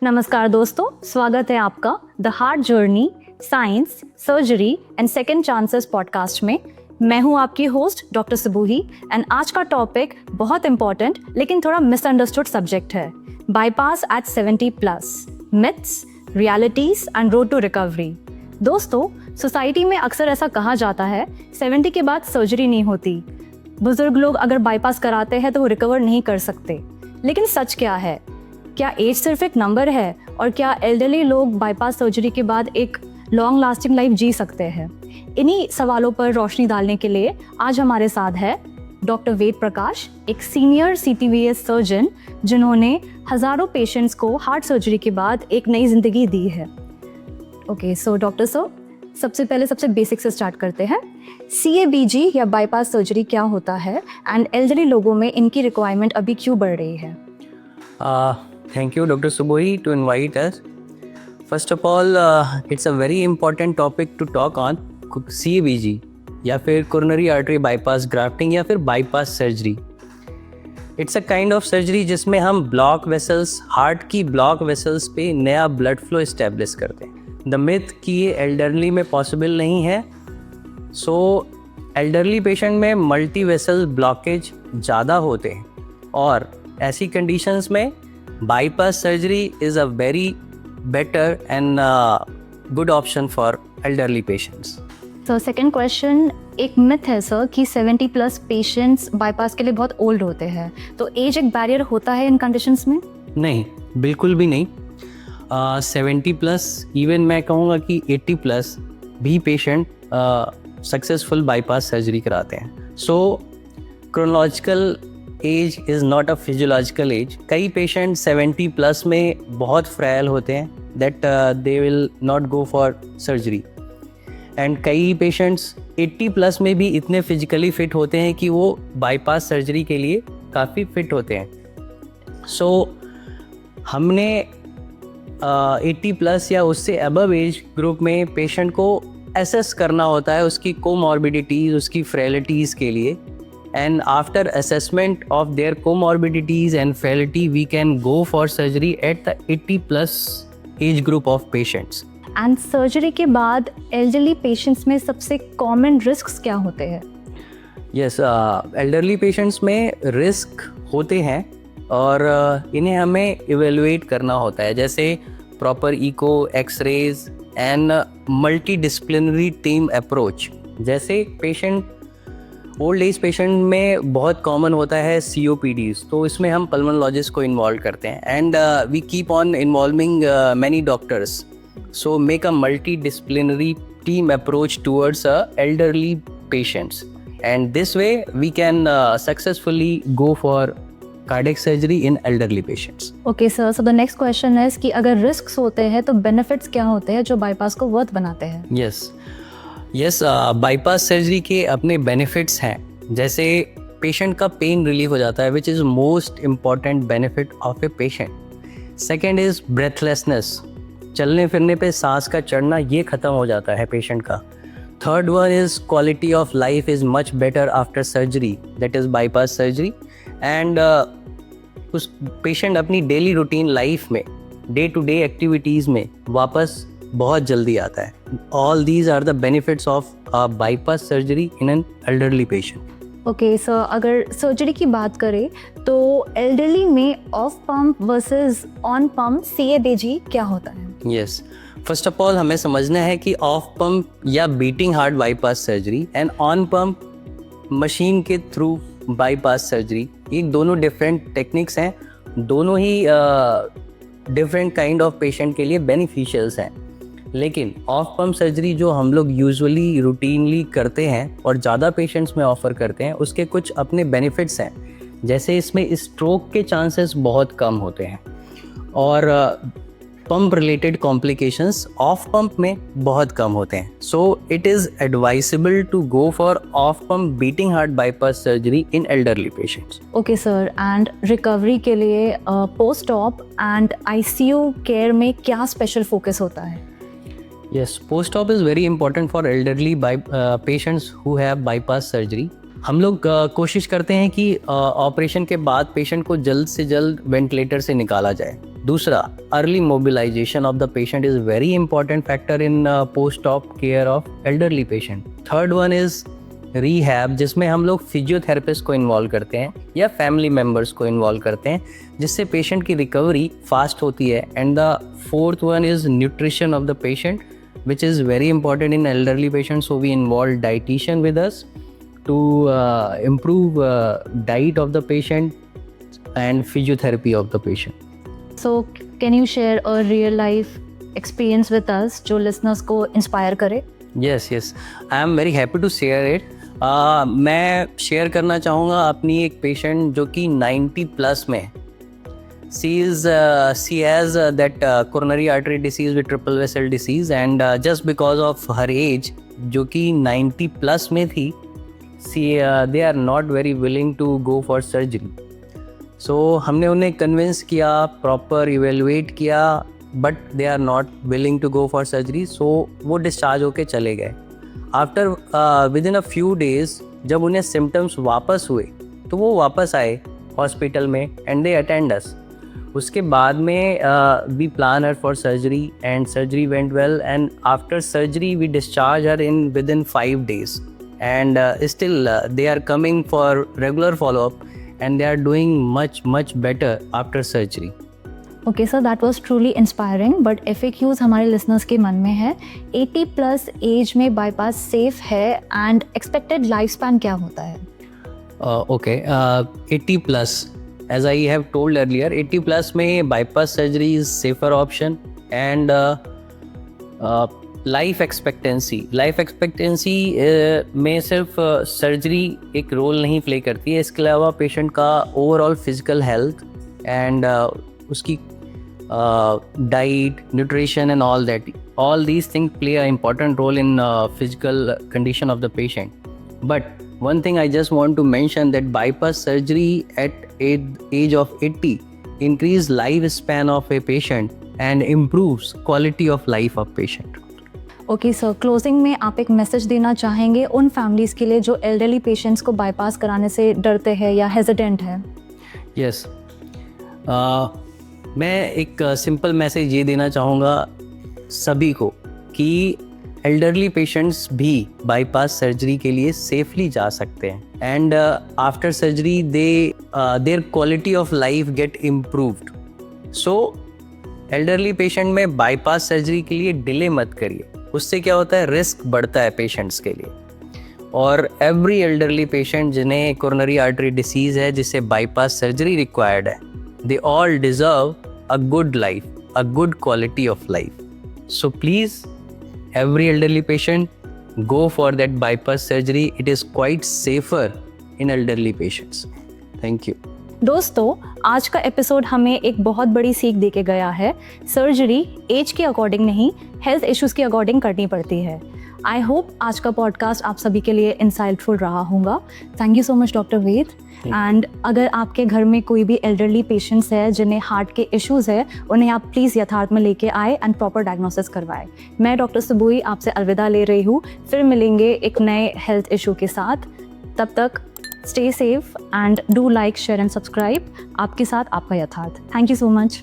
नमस्कार दोस्तों, स्वागत है आपका the heart journey science surgery and second chances podcast में। मैं हूं आपकी होस्ट डॉक्टर सबूही एंड आज का टॉपिक बहुत इंपॉर्टेंट लेकिन थोड़ा मिसअंडरस्टूड सब्जेक्ट है, bypass at 70+, myths, realities and road to recovery. दोस्तों, सोसाइटी में अक्सर ऐसा कहा जाता है 70 के बाद सर्जरी नहीं होती, बुजुर्ग लोग अगर बाईपास कराते हैं तो वो रिकवर नहीं कर सकते। लेकिन सच क्या है? क्या एज सिर्फ एक नंबर है और क्या एल्डरली लोग बाईपास सर्जरी के बाद एक लॉन्ग लास्टिंग लाइफ जी सकते हैं? इन्हीं सवालों पर रोशनी डालने के लिए आज हमारे साथ है डॉक्टर वेद प्रकाश, एक सीनियर CTVS सर्जन जिन्होंने हजारों पेशेंट्स को हार्ट सर्जरी के बाद एक नई जिंदगी दी है। ओके, सो डॉक्टर सर, सबसे पहले सबसे बेसिक से स्टार्ट करते हैं। CABG या बाईपास सर्जरी क्या होता है एंड एल्डरली लोगों में इनकी रिक्वायरमेंट अभी क्यों बढ़ रही है? Thank you, Dr. Suboi, to invite us. First of all, it's a very important topic to talk on, CABG या फिर coronary artery bypass grafting या फिर bypass surgery. It's a kind of surgery जिसमें हम block vessels, heart की block vessels पे नया blood flow establish करते हैं। The myth कि ये elderly में possible नहीं है, so elderly patient में multi vessel blockage ज़्यादा होते हैं और ऐसी conditions में bypass surgery is a very better and good option for elderly patients. Sir, second question, एक मिथ है सर कि 70+ पेशेंट्स बाईपास के लिए बहुत ओल्ड होते हैं, तो एज एक बैरियर होता है इन कंडीशंस में? नहीं, बिल्कुल भी नहीं। 70+, इवन मैं कहूँगा कि 80+ भी पेशेंट सक्सेसफुल बाईपास सर्जरी कराते हैं। So chronological age is not a physiological age. कई पेशेंट 70+ में बहुत फ्राइल होते हैं that they will not go for surgery, and कई पेशेंट्स 80+ में भी इतने फिजिकली फिट होते हैं कि वो बाईपास सर्जरी के लिए काफ़ी फिट होते हैं। सो हमने 80+ या उससे अबव एज ग्रुप में पेशेंट को एसेस करना होता है उसकी कोमॉर्बिडिटीज़, उसकी फ्रेलिटीज़ के लिए, and after assessment of their comorbidities and frailty we can go for surgery at the 80+ age group of patients. And surgery के बाद एल्डरली पेशेंट्स में सबसे कॉमन रिस्क्स क्या होते हैं? Yes, elderly patients में रिस्क होते हैं और इन्हें हमें इवेलुएट करना होता है, जैसे proper echo, X-rays and multi disciplinary team approach. जैसे पेशेंट ओल्ड एज पेशेंट में बहुत कॉमन होता है COPDs, तो इसमें हम पल्मोनोलॉजिस्ट को इन्वॉल्व करते हैं and we keep on involving many doctors, so make a multi disciplinary team approach towards elderly patients, and this way we can successfully go for cardiac surgery in elderly patients. Okay sir, so the next question है कि अगर risks होते हैं तो benefits क्या होते हैं जो बाईपास को वर्थ बनाते हैं? यस, बाईपास सर्जरी के अपने बेनिफिट्स हैं, जैसे पेशेंट का पेन रिलीफ हो जाता है which is most important benefit of a patient. Second is breathlessness, चलने फिरने पे सांस का चढ़ना ये ख़त्म हो जाता है पेशेंट का। Third one is quality of life is much better after surgery, that is bypass surgery, and उस पेशेंट अपनी डेली रूटीन लाइफ में, डे टू डे एक्टिविटीज़ में वापस बहुत जल्दी आता है। All these are the benefits of bypass surgery in an elderly patient. Okay sir, अगर सर्जरी की बात करें तो एल्डरली में off pump versus on pump CABG क्या होता है? यस, फर्स्ट ऑफ ऑल हमें समझना है कि ऑफ पंप या beating heart bypass surgery and on pump machine के थ्रू बाईपास सर्जरी, ये दोनों डिफरेंट टेक्निक्स हैं, दोनों ही डिफरेंट काइंड ऑफ पेशेंट के लिए बेनिफिशियल्स हैं। लेकिन ऑफ पंप सर्जरी जो हम लोग यूजुअली रूटीनली करते हैं और ज़्यादा पेशेंट्स में ऑफ़र करते हैं, उसके कुछ अपने बेनिफिट्स हैं, जैसे इसमें स्ट्रोक के चांसेस बहुत कम होते हैं और pump related complications off pump में बहुत कम होते हैं। So it is advisable to go for off pump beating heart bypass surgery in elderly patients. Okay sir, and recovery के लिए post op and ICU care में क्या स्पेशल फोकस होता है? Yes, post-op is very important for elderly patients who have bypass surgery. हम लोग कोशिश करते हैं कि ऑपरेशन के बाद पेशेंट को जल्द से जल्द वेंटिलेटर से निकाला जाए, दूसरा, early mobilization of the patient is very important factor in post op care of elderly patient. Third one is rehab, जिसमें हम लोग फिजियोथेरेपिस्ट को इन्वॉल्व करते हैं या फैमिली मेम्बर्स को इन्वॉल्व करते हैं, जिससे पेशेंट की रिकवरी फास्ट होती है। And the fourth one is nutrition of the patient, which is very important in elderly patients, so we involve dietitian with us to improve diet of the patient and physiotherapy of the patient. So can you share a real life experience with us जो listeners को inspire करे? Yes, I am very happy to share it. मैं share करना चाहूँगा अपनी एक patient जो कि 90 प्लस में है। She has that coronary artery disease with triple vessel disease, and just because of her age, जो कि 90 plus में थी, they are not very willing to go for surgery. So हमने उन्हें convince किया, proper evaluate किया, but they are not willing to go for surgery, so वो discharge होके चले गए। After within a few days, जब उन्हें symptoms वापस हुए, तो वो वापस आए hospital में and they attend us. उसके बाद में we plan her for surgery and surgery went well, and after surgery we discharge her in within 5 days, and still they are coming for regular follow up and they are doing much better after surgery. Okay sir, that was truly inspiring, but FAQs हमारे listeners के मन में है, 80 plus age में bypass safe है and expected life span क्या होता है? Okay, 80 plus, as I have told earlier, 80 plus में bypass surgery is safer option, and life expectancy में सिर्फ सर्जरी एक रोल नहीं प्ले करती है, इसके अलावा पेशेंट का ओवरऑल फिजिकल हेल्थ एंड उसकी diet, nutrition and all these things play an important role in physical condition of the patient. But one thing I just want to mention that bypass surgery at age of 80 increase lifespan of a patient and improves quality of life of patient. Okay sir, closing में आप एक message देना चाहेंगे उन families के लिए जो elderly patients को बाईपास कराने से डरते हैं या हेजिटेंट है? यस, मैं एक सिंपल मैसेज ये देना चाहूँगा सभी को कि एल्डरली पेशेंट्स भी बाईपास सर्जरी के लिए सेफली जा सकते हैं, and after surgery there quality of life gate improved. So elderly patient में बाईपास सर्जरी के लिए डिले मत करिए, उससे क्या होता है, रिस्क बढ़ता है पेशेंट्स के लिए। और एवरी एल्डरली पेशेंट जिन्हें कोरोनरी आर्टरी डिसीज़ है, जिससे बाईपास सर्जरी रिक्वायर्ड है, they all deserve a good life, a good quality of life. So please every elderly patient go for that bypass surgery. It is quite safer in elderly patients. Thank you. दोस्तों, आज का episode हमें एक बहुत बड़ी सीख दे के गया है। सर्जरी एज के अकॉर्डिंग नहीं, हेल्थ इश्यूज़ के अकॉर्डिंग करनी पड़ती है। आई होप आज का पॉडकास्ट आप सभी के लिए इंसाइटफुल रहा होगा। Thank you so much doctor Ved. And अगर आपके घर में कोई भी एल्डरली पेशेंट्स है जिन्हें हार्ट के इश्यूज़ है, उन्हें आप प्लीज़ यथार्थ में लेके आए एंड प्रॉपर डायग्नोसिस करवाएं। मैं डॉक्टर सबूही आपसे अलविदा ले रही हूँ, फिर मिलेंगे एक नए हेल्थ इशू के साथ। तब तक stay safe and do like, share and subscribe. आपके साथ आपका यथार्थ। Thank you so much.